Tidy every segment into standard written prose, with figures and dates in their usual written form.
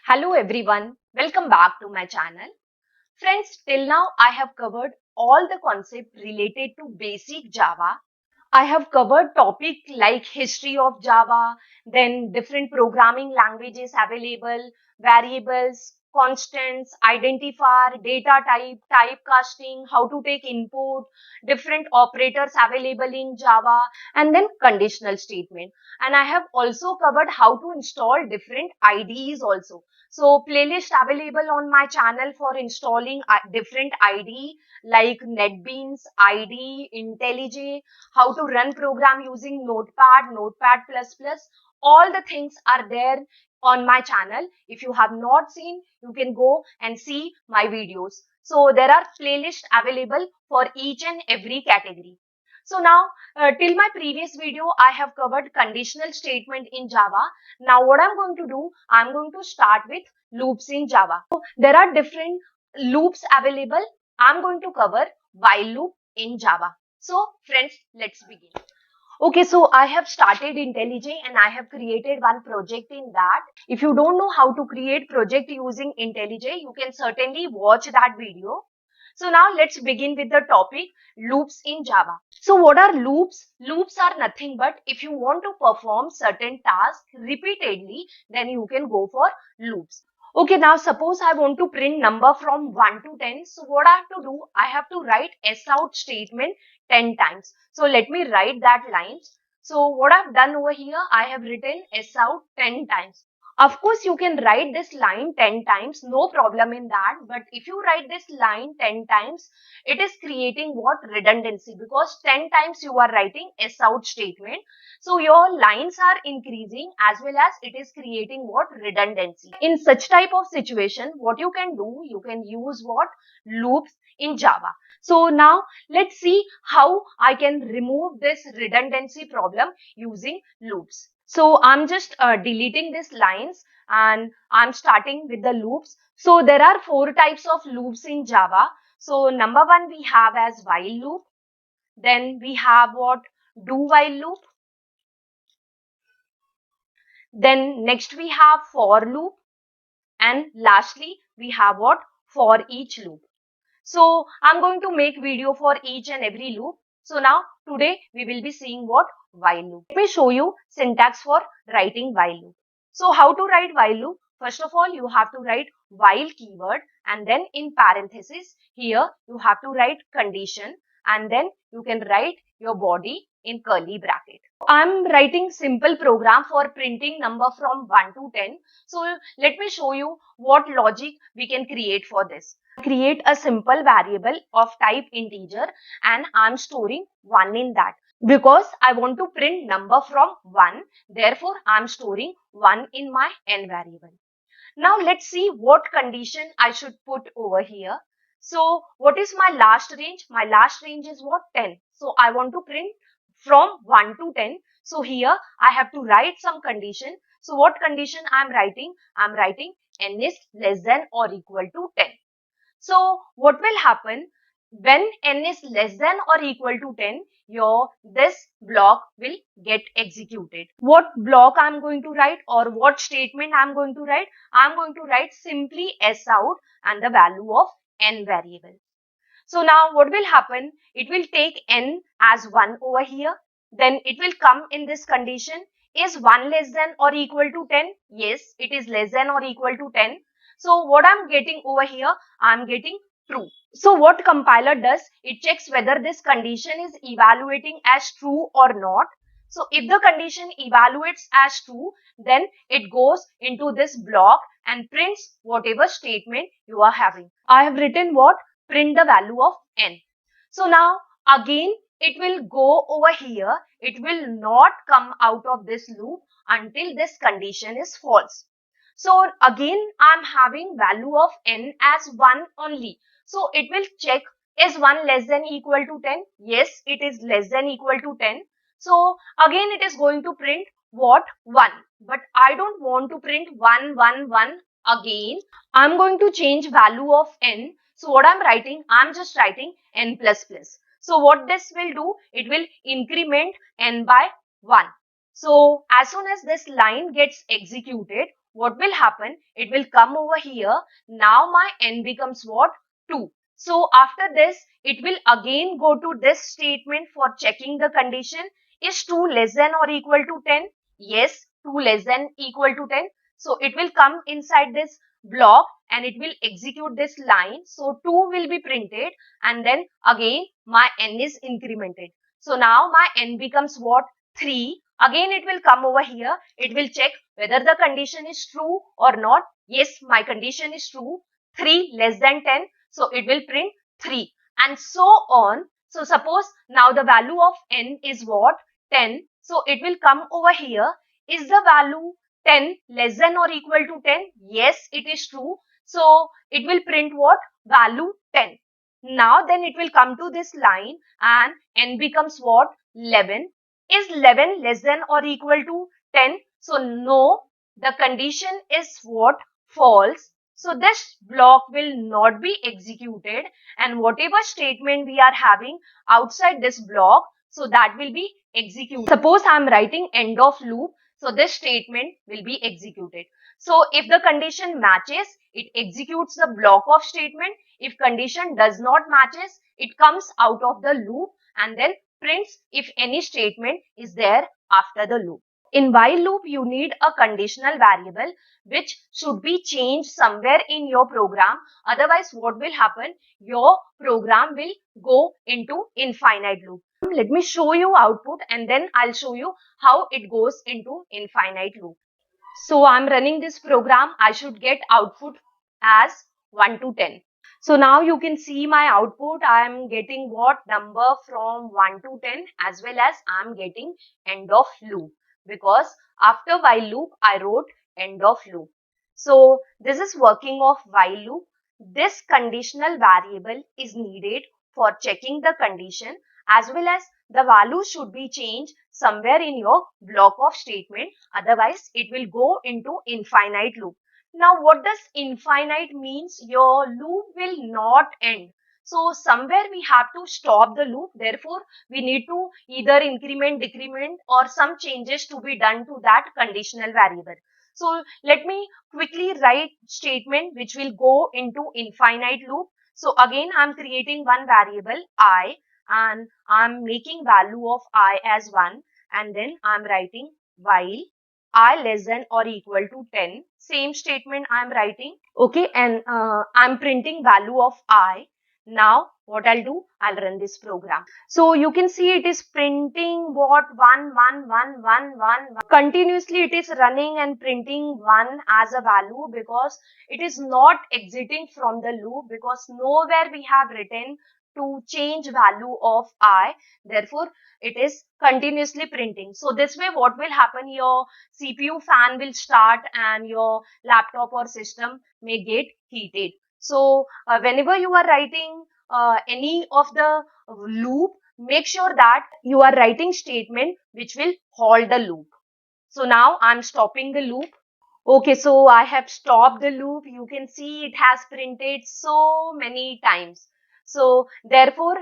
Hello everyone, welcome back to my channel. Friends, till now I have covered all the concepts related to basic Java. I have covered topic like history of Java, then different programming languages available, variables, constants, identifier, data type, typecasting, how to take input, different operators available in Java, and then conditional statement. And I have also covered how to install different IDEs also. So playlist available on my channel for installing different IDE like NetBeans, IDE, IntelliJ, how to run program using Notepad, Notepad++. All the things are there on my channel. If you have not seen, you can go and see my videos. So there are playlists available for each and every category. So now, till my previous video, I have covered conditional statement in Java. Now what I'm going to do, I'm going to start with loops in Java. So there are different loops available. I'm going to cover while loop in Java. So friends, let's begin. Okay, so I have started IntelliJ and I have created one project in that. If you don't know how to create project using IntelliJ, you can certainly watch that video. So now let's begin with the topic loops in Java. So what are loops? Loops are nothing but if you want to perform certain tasks repeatedly, then you can go for loops. Okay, now suppose I want to print number from 1 to 10. So what I have to do? I have to write sout statement 10 times. So let me write that lines. So what I've done over here, I have written sout 10 times. Of course, you can write this line 10 times, no problem in that. But if you write this line 10 times, it is creating what? Redundancy, because 10 times you are writing sout statement. So your lines are increasing as well as it is creating what? Redundancy. In such type of situation, what you can do, you can use what? Loops in Java. So now let's see how I can remove this redundancy problem using loops. So I'm just deleting these lines and I'm starting with the loops. So there are 4 types of loops in Java. So number 1 we have as while loop. Then we have what? Do while loop. Then next we have for loop. And lastly we have what? For each loop. So I'm going to make video for each and every loop. So now today we will be seeing what? While loop. Let me show you syntax for writing while loop. So how to write while loop? First of all, you have to write while keyword and then in parenthesis here you have to write condition and then you can write your body in curly bracket. I'm writing simple program for printing number from 1 to 10. So let me show you what logic we can create for this. Create a simple variable of type integer and I'm storing 1 in that. Because I want to print number from 1, therefore I'm storing 1 in my n variable. Now let's see what condition I should put over here. So what is my last range? My last range is what? 10. So I want to print from 1 to 10. So here I have to write some condition. So what condition I'm writing? I'm writing n is less than or equal to 10. So what will happen when n is less than or equal to 10, this block will get executed. What block I'm going to write or what statement I'm going to write? I'm going to write simply sout and the value of n variable. So now what will happen? It will take n as 1 over here. Then it will come in this condition. Is 1 less than or equal to 10? Yes, it is less than or equal to 10. So what I'm getting over here, I'm getting true. So what compiler does, it checks whether this condition is evaluating as true or not. So if the condition evaluates as true, then it goes into this block and prints whatever statement you are having. I have written what? Print the value of n. So now again it will go over here. It will not come out of this loop until this condition is false. So again I'm having value of n as 1 only. So it will check, is 1 less than equal to 10? Yes, it is less than equal to 10. So again it is going to print what? 1. But I don't want to print 1, 1, 1 again. I'm going to change value of n. So what I'm writing? I'm just writing n plus plus. So what this will do? It will increment n by 1. So as soon as this line gets executed, what will happen? It will come over here. Now my n becomes what? 2. So after this, it will again go to this statement for checking the condition. Is 2 less than or equal to 10? Yes, 2 less than equal to 10. So it will come inside this block and it will execute this line. So 2 will be printed and then again my n is incremented. So now my n becomes what? 3. Again it will come over here. It will check whether the condition is true or not. Yes, my condition is true. 3 less than 10. So it will print 3 and so on. So suppose now the value of n is what? 10. So it will come over here. Is the value 10 less than or equal to 10? Yes, it is true. So it will print what? Value 10. Now then it will come to this line and n becomes what? 11. Is 11 less than or equal to 10? So no, the condition is what? False. So this block will not be executed and whatever statement we are having outside this block, so that will be executed. Suppose I am writing end of loop, so this statement will be executed. So if the condition matches, it executes the block of statement. If condition does not matches, it comes out of the loop and then prints if any statement is there after the loop. In while loop, you need a conditional variable which should be changed somewhere in your program. Otherwise, what will happen? Your program will go into infinite loop. Let me show you output and then I'll show you how it goes into infinite loop. So I'm running this program. I should get output as 1 to 10. So now you can see my output. I am getting what number from 1 to 10 as well as I am getting end of loop because after while loop I wrote end of loop. So this is working of while loop. This conditional variable is needed for checking the condition as well as the value should be changed somewhere in your block of statement. Otherwise it will go into infinite loop. Now, what does infinite means? Your loop will not end. So, somewhere we have to stop the loop. Therefore, we need to either increment, decrement or some changes to be done to that conditional variable. So, let me quickly write statement which will go into infinite loop. So, again, I am creating one variable I and I am making value of I as 1 and then I am writing while I less than or equal to 10. Same statement I am writing. Okay, and I'm printing value of I. Now, what I'll do, I'll run this program. So you can see it is printing what 1, 1, 1, 1, 1. Continuously it is running and printing 1 as a value because it is not exiting from the loop because nowhere we have written to change value of I. Therefore, it is continuously printing. So this way what will happen, your CPU fan will start and your laptop or system may get heated. So whenever you are writing any of the loop, make sure that you are writing statement which will halt the loop. So now I'm stopping the loop. Okay, so I have stopped the loop. You can see it has printed so many times. So therefore,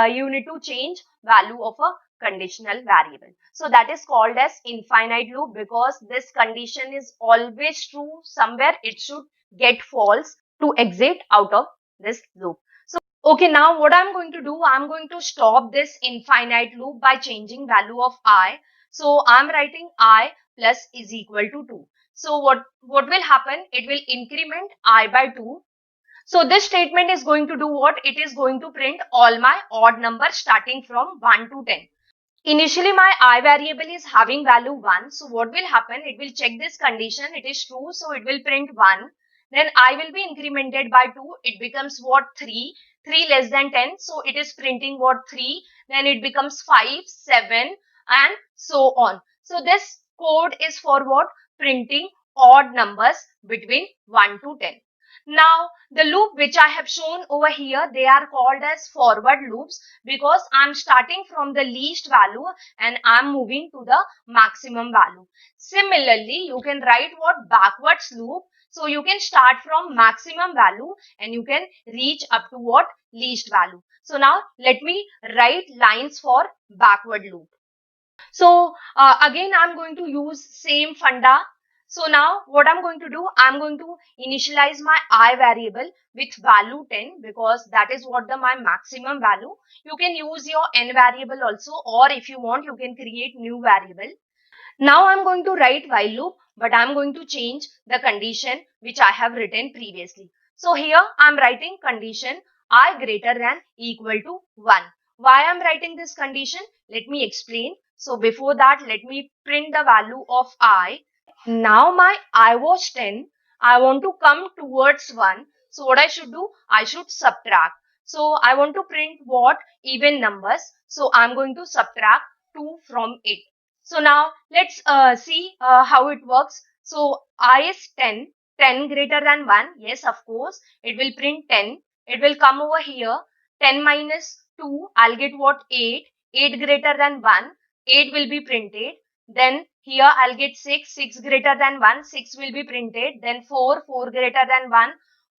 you need to change value of a conditional variable. So that is called as infinite loop because this condition is always true. Somewhere it should get false to exit out of this loop. So, okay, now what I'm going to do, I'm going to stop this infinite loop by changing value of I. So I'm writing I plus is equal to 2. So what will happen? It will increment I by 2. So this statement is going to do what? It is going to print all my odd numbers starting from 1 to 10. Initially my I variable is having value 1. So what will happen? It will check this condition. It is true. So it will print 1. Then I will be incremented by 2. It becomes what? 3. 3 less than 10. So it is printing what? 3. Then it becomes 5, 7 and so on. So this code is for what? Printing odd numbers between 1 to 10. Now, the loop which I have shown over here, they are called as forward loops because I'm starting from the least value and I'm moving to the maximum value. Similarly, you can write what backwards loop. So you can start from maximum value and you can reach up to what least value. So now let me write lines for backward loop. So again, I'm going to use same funda. So now what I'm going to do, I'm going to initialize my I variable with value 10 because that is what my maximum value. You can use your n variable also, or if you want you can create new variable. Now I'm going to write while loop, but I'm going to change the condition which I have written previously. So here I'm writing condition I greater than equal to 1. Why I'm writing this condition? Let me explain. So before that, let me print the value of I. Now my I was 10. I want to come towards 1. So what I should do? I should subtract. So I want to print what? Even numbers. So I'm going to subtract 2 from it. So now let's see how it works. So I is 10. 10 greater than 1. Yes, of course. It will print 10. It will come over here. 10 minus 2. I'll get what? 8. 8 greater than 1. 8 will be printed. Then here I'll get 6. 6 greater than 1. 6 will be printed. Then 4. 4 greater than 1.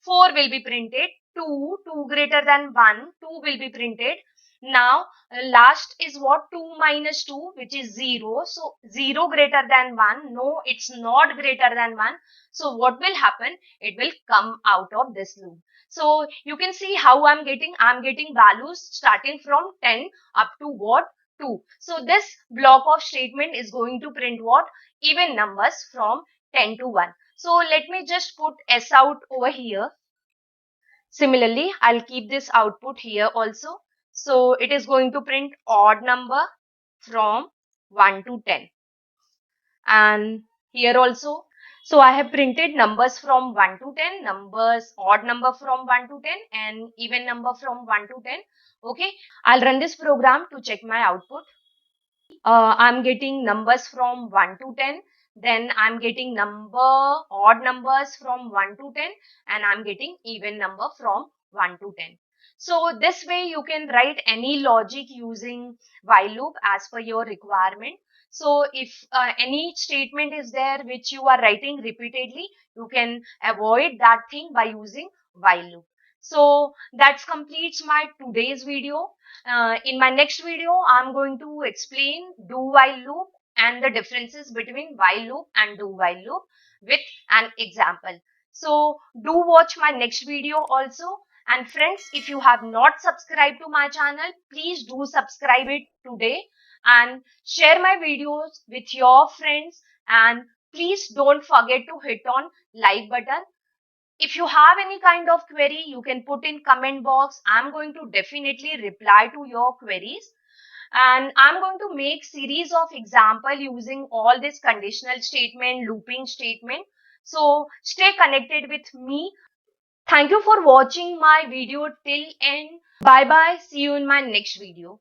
4 will be printed. 2. 2 greater than 1. 2 will be printed. Now last is what? 2 minus 2, which is 0. So 0 greater than 1. No, it's not greater than 1. So what will happen? It will come out of this loop. So you can see how I'm getting values starting from 10 up to what? 2. So this block of statement is going to print what? Even numbers from 10 to 1. So let me just put S out over here. Similarly, I'll keep this output here also. So it is going to print odd number from 1 to 10. And here also, so I have printed numbers from 1 to 10, numbers, odd number from 1 to 10 and even number from 1 to 10. Okay, I'll run this program to check my output. I'm getting numbers from 1 to 10. Then I'm getting odd numbers from 1 to 10 and I'm getting even number from 1 to 10. So this way you can write any logic using while loop as per your requirement. So if any statement is there which you are writing repeatedly, you can avoid that thing by using while loop. So that completes my today's video. In my next video, I'm going to explain do while loop and the differences between while loop and do while loop with an example. So do watch my next video also. And friends, if you have not subscribed to my channel, please do subscribe it today and share my videos with your friends. And please don't forget to hit on like button. If you have any kind of query, you can put in comment box. I'm going to definitely reply to your queries. And I'm going to make series of example using all this conditional statement, looping statement. So stay connected with me. Thank you for watching my video till end. Bye bye. See you in my next video.